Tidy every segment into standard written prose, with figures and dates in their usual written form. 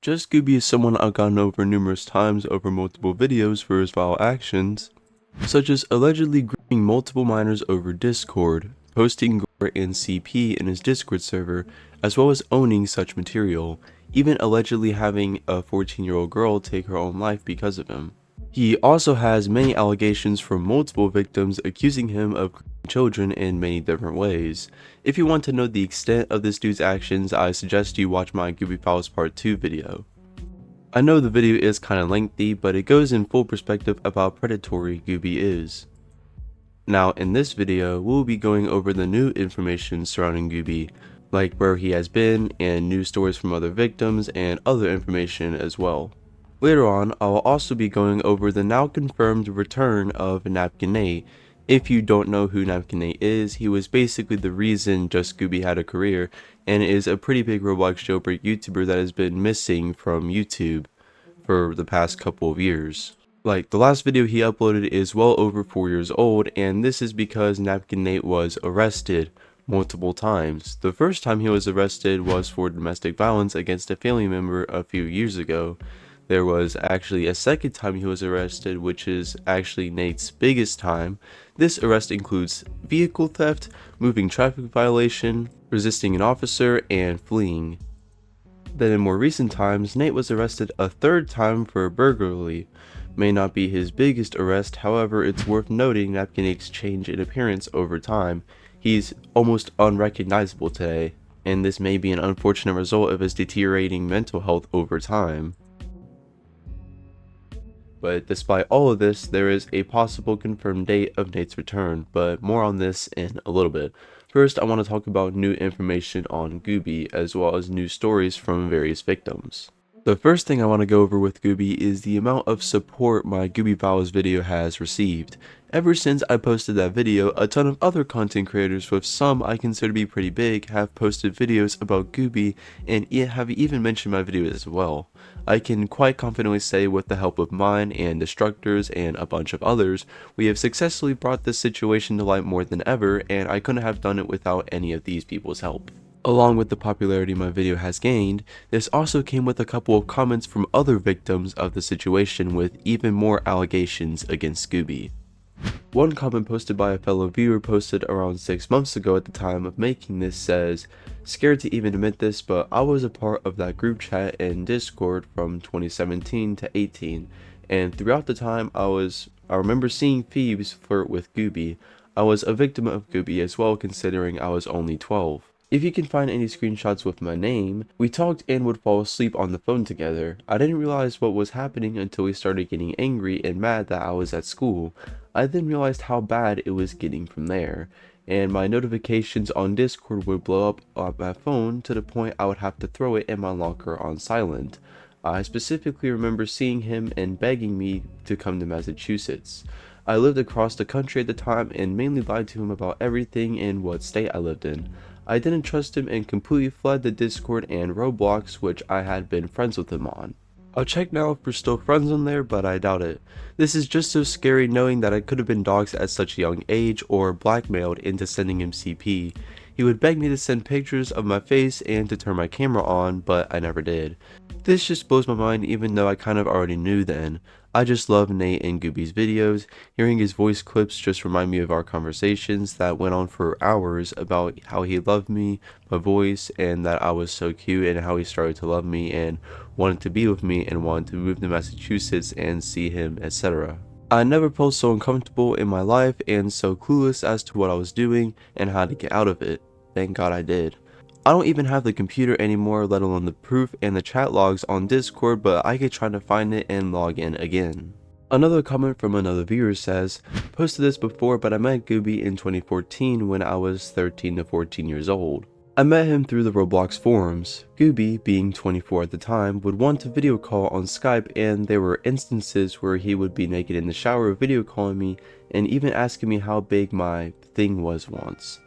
Just Gooby is someone I've gotten over numerous times over multiple videos for his vile actions, such as allegedly grooming multiple minors over Discord, posting gore and CP in his Discord server, as well as owning such material, even allegedly having a 14-year-old girl take her own life because of him. He also has many allegations from multiple victims accusing him of grooming children in many different ways. If you want to know the extent of this dude's actions, I suggest you watch my Gooby Files Part 2 video. I know the video is kinda lengthy, but it goes in full perspective of how predatory Gooby is. Now in this video, we'll be going over the new information surrounding Gooby, like where he has been and news stories from other victims and other information as well. Later on, I will also be going over the now confirmed return of Napkin Nate. If you don't know who Napkin Nate is, he was basically the reason Just Gooby had a career, and is a pretty big Roblox jailbreak YouTuber that has been missing from YouTube for the past couple of years. Like, the last video he uploaded is well over 4 years old, and this is because Napkin Nate was arrested multiple times. The first time he was arrested was for domestic violence against a family member a few years ago. There was actually a second time he was arrested, which is actually Nate's biggest time. This arrest includes vehicle theft, moving traffic violation, resisting an officer, and fleeing. Then in more recent times, Nate was arrested a third time for burglary. May not be his biggest arrest, however it's worth noting Napkin Nate's change in appearance over time. He's almost unrecognizable today, and this may be an unfortunate result of his deteriorating mental health over time. But despite all of this, there is a possible confirmed date of Nate's return, but more on this in a little bit. First, I want to talk about new information on Gooby, as well as new stories from various victims. The first thing I want to go over with Gooby is the amount of support my Gooby Files video has received. Ever since I posted that video, a ton of other content creators, with some I consider to be pretty big, have posted videos about Gooby and have even mentioned my videos as well. I can quite confidently say, with the help of mine and Destructors and a bunch of others, we have successfully brought this situation to light more than ever, and I couldn't have done it without any of these people's help. Along with the popularity my video has gained, this also came with a couple of comments from other victims of the situation with even more allegations against Gooby. One comment posted by a fellow viewer posted around 6 months ago at the time of making this says, "Scared to even admit this, but I was a part of that group chat in Discord from 2017 to 18, and throughout the time I remember seeing Phoebes flirt with Gooby. I was a victim of Gooby as well, considering I was only 12. If you can find any screenshots with my name, we talked and would fall asleep on the phone together. I didn't realize what was happening until we started getting angry and mad that I was at school. I then realized how bad it was getting from there, and my notifications on Discord would blow up on my phone to the point I would have to throw it in my locker on silent. I specifically remember seeing him and begging me to come to Massachusetts. I lived across the country at the time and mainly lied to him about everything and what state I lived in. I didn't trust him and completely fled the Discord and Roblox, which I had been friends with him on. I'll check now if we're still friends on there, but I doubt it. This is just so scary knowing that I could have been doxxed at such a young age or blackmailed into sending him CP. He would beg me to send pictures of my face and to turn my camera on, but I never did. This just blows my mind, even though I kind of already knew then. I just love Nate and Gooby's videos. Hearing his voice clips just remind me of our conversations that went on for hours about how he loved me, my voice, and that I was so cute, and how he started to love me and wanted to be with me and wanted to move to Massachusetts and see him, etc. I never felt so uncomfortable in my life and so clueless as to what I was doing and how to get out of it. Thank God I did. I don't even have the computer anymore, let alone the proof and the chat logs on Discord, but I could try to find it and log in again. Another comment from another viewer says, "Posted this before, but I met Gooby in 2014 when I was 13 to 14 years old. I met him through the Roblox forums. Gooby, being 24 at the time, would want to video call on Skype, and there were instances where he would be naked in the shower video calling me and even asking me how big my thing was once.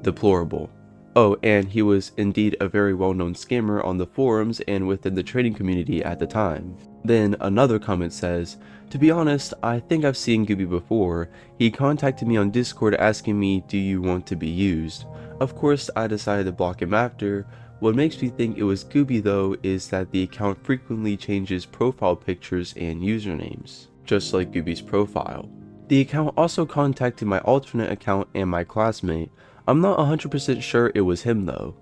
Deplorable. Oh, and he was indeed a very well-known scammer on the forums and within the trading community at the time." Then another comment says, "To be honest, I think I've seen Gooby before. He contacted me on Discord asking me, 'Do you want to be used?' Of course, I decided to block him after, What makes me think it was Gooby though is that the account frequently changes profile pictures and usernames, just like Gooby's profile. The account also contacted my alternate account and my classmate. I'm not 100% sure it was him though.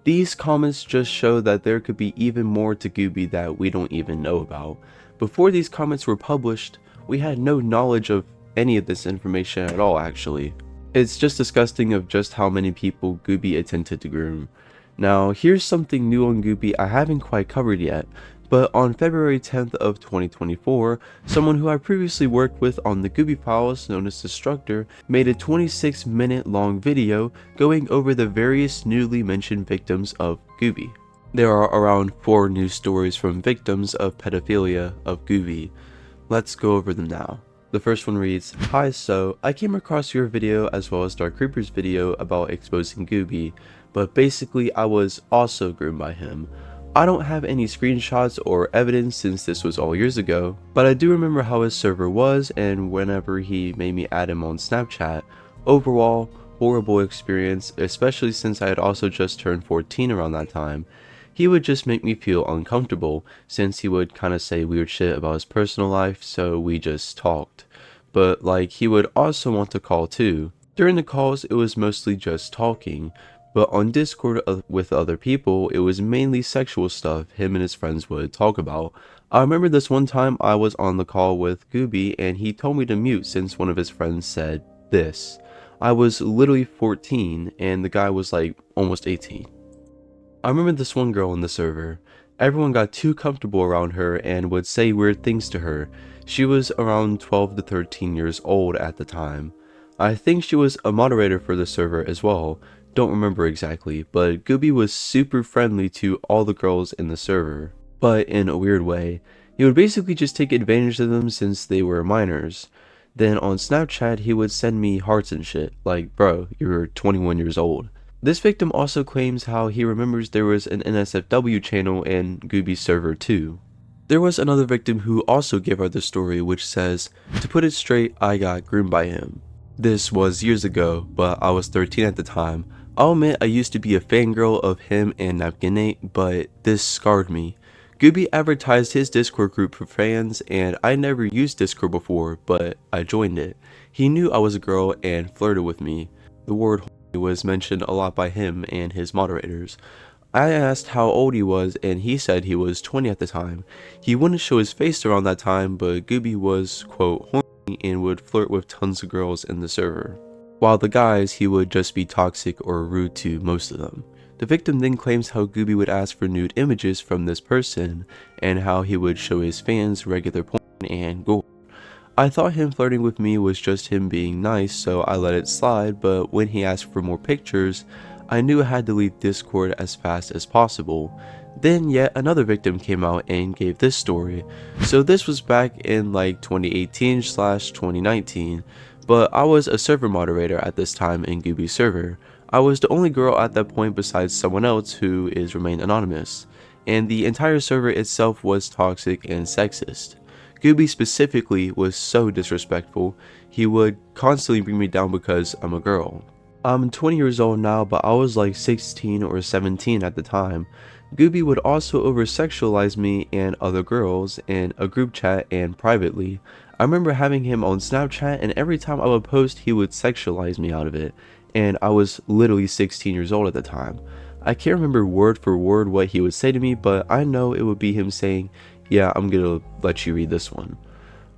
These comments just show that there could be even more to Gooby that we don't even know about. Before these comments were published, we had no knowledge of any of this information at all actually. It's just disgusting of just how many people Gooby attempted to groom. Now here's something new on Gooby I haven't quite covered yet, but on February 10th of 2024, someone who I previously worked with on the Gooby files, known as Destructor, made a 26-minute long video going over the various newly mentioned victims of Gooby. There are around 4 news stories from victims of pedophilia of Gooby. Let's go over them now. The first one reads, "Hi, so I came across your video as well as Dark Creeper's video about exposing Gooby, but basically I was also groomed by him. I don't have any screenshots or evidence since this was all years ago, but I do remember how his server was and whenever he made me add him on Snapchat. Overall, horrible experience, especially since I had also just turned 14 around that time. He would just make me feel uncomfortable since he would kinda say weird shit about his personal life, so we just talked. But like, he would also want to call too. During the calls it was mostly just talking, but on Discord with other people, it was mainly sexual stuff him and his friends would talk about. I remember this one time I was on the call with Gooby and he told me to mute since one of his friends said this. I was literally 14 and the guy was like almost 18. I remember this one girl in the server. Everyone got too comfortable around her and would say weird things to her. She was around 12 to 13 years old at the time. I think she was a moderator for the server as well. Don't remember exactly, but Gooby was super friendly to all the girls in the server, but in a weird way. He would basically just take advantage of them since they were minors. Then on Snapchat he would send me hearts and shit, like bro, you're 21 years old. This victim also claims how he remembers there was an NSFW channel in Gooby's server too. There was another victim who also gave out the story which says, "To put it straight, I got groomed by him. This was years ago, but I was 13 at the time. I'll admit I used to be a fangirl of him and Napkin Nate, but this scarred me. Gooby advertised his Discord group for fans and I never used Discord before, but I joined it. He knew I was a girl and flirted with me. The word was mentioned a lot by him and his moderators. I asked how old he was and he said he was 20 at the time. He wouldn't show his face around that time, but Gooby was, quote, horny and would flirt with tons of girls in the server. While the guys, he would just be toxic or rude to most of them." The victim then claims how Gooby would ask for nude images from this person and how he would show his fans regular porn and gore. I thought him flirting with me was just him being nice, so I let it slide, but when he asked for more pictures, I knew I had to leave Discord as fast as possible. Then yet another victim came out and gave this story. So this was back in like 2018/2019, but I was a server moderator at this time in Gooby's server. I was the only girl at that point besides someone else who is remained anonymous, and the entire server itself was toxic and sexist. Gooby specifically was so disrespectful, he would constantly bring me down because I'm a girl. I'm 20 years old now, but I was like 16 or 17 at the time. Gooby would also over-sexualize me and other girls in a group chat and privately. I remember having him on Snapchat and every time I would post he would sexualize me out of it, and I was literally 16 years old at the time. I can't remember word for word what he would say to me, but I know it would be him saying, "Yeah, I'm gonna let you read this one."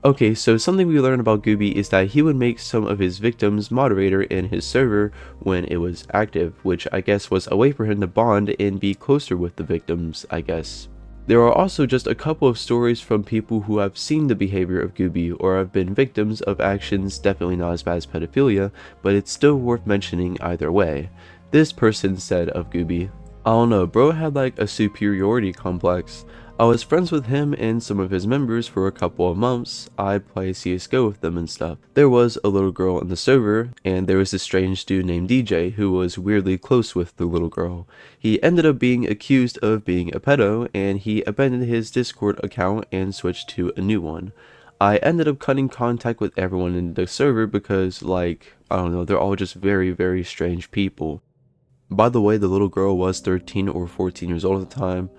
Okay, so something we learned about Gooby is that he would make some of his victims moderator in his server when it was active, which I guess was a way for him to bond and be closer with the victims, I guess. There are also just a couple of stories from people who have seen the behavior of Gooby or have been victims of actions definitely not as bad as pedophilia, but it's still worth mentioning either way. This person said of Gooby, "I don't know, bro had like a superiority complex. I was friends with him and some of his members for a couple of months. I'd play CSGO with them and stuff. There was a little girl in the server, and there was this strange dude named DJ who was weirdly close with the little girl. He ended up being accused of being a pedo, and he abandoned his Discord account and switched to a new one. I ended up cutting contact with everyone in the server because, like, I don't know, they're all just very, very strange people." By the way, the little girl was 13 or 14 years old at the time.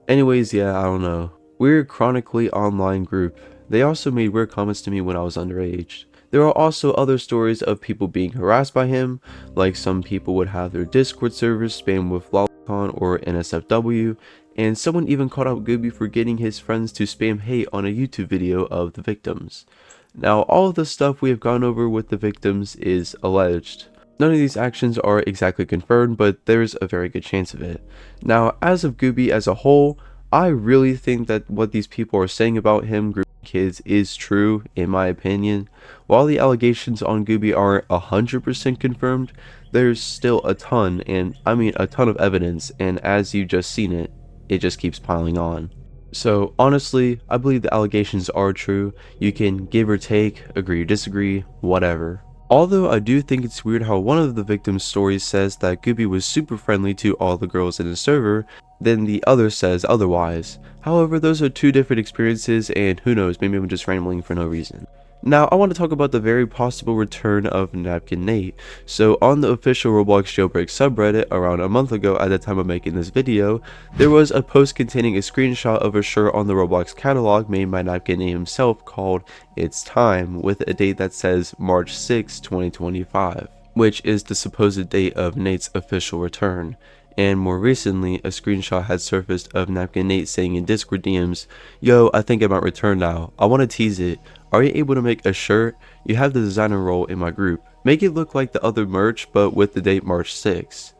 Anyways, yeah, I don't know. Weird chronically online group. They also made weird comments to me when I was underage. There are also other stories of people being harassed by him, like some people would have their Discord servers spammed with lolicon or NSFW, and someone even called out Gooby for getting his friends to spam hate on a YouTube video of the victims. Now, all of the stuff we have gone over with the victims is alleged. None of these actions are exactly confirmed, but there's a very good chance of it. Now, as of Gooby as a whole, I really think that what these people are saying about him grooming kids is true, in my opinion. While the allegations on Gooby aren't 100% confirmed, there's still a ton, and I mean a ton of evidence, and as you just seen it, it just keeps piling on. So honestly, I believe the allegations are true. You can give or take, agree or disagree, whatever. Although I do think it's weird how one of the victims' stories says that Gooby was super friendly to all the girls in his server, then the other says otherwise. However, those are two different experiences, and who knows, maybe I'm just rambling for no reason. Now, I want to talk about the very possible return of Napkin Nate. So on the official Roblox jailbreak subreddit around a month ago at the time of making this video, there was a post containing a screenshot of a shirt on the Roblox catalog made by Napkin Nate himself called It's Time, with a date that says March 6, 2025, which is the supposed date of Nate's official return. And more recently, a screenshot had surfaced of Napkin Nate saying in Discord DMs, "Yo, I think I might return now. I want to tease it. Are you able to make a shirt? You have the designer role in my group. Make it look like the other merch, but with the date March 6th.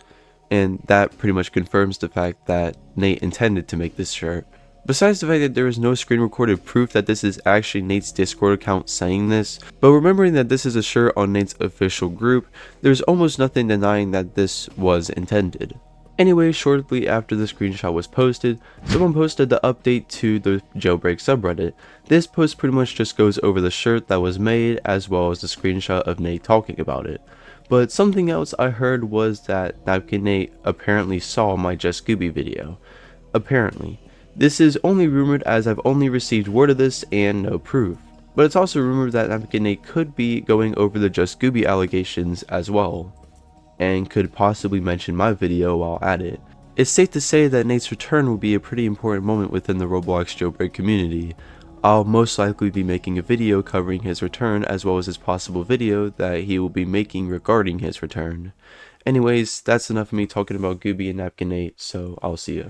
And that pretty much confirms the fact that Nate intended to make this shirt. Besides the fact that there is no screen recorded proof that this is actually Nate's Discord account saying this, but remembering that this is a shirt on Nate's official group, there's almost nothing denying that this was intended. Anyway, shortly after the screenshot was posted, someone posted the update to the jailbreak subreddit. This post pretty much just goes over the shirt that was made as well as the screenshot of Nate talking about it. But something else I heard was that Napkin Nate apparently saw my Just Gooby video. Apparently. This is only rumored as I've only received word of this and no proof. But it's also rumored that Napkin Nate could be going over the Just Gooby allegations as well, and could possibly mention my video while at it. It's safe to say that Nate's return will be a pretty important moment within the Roblox jailbreak community. I'll most likely be making a video covering his return as well as his possible video that he will be making regarding his return. Anyways, that's enough of me talking about Gooby and Napkin Nate, so I'll see ya.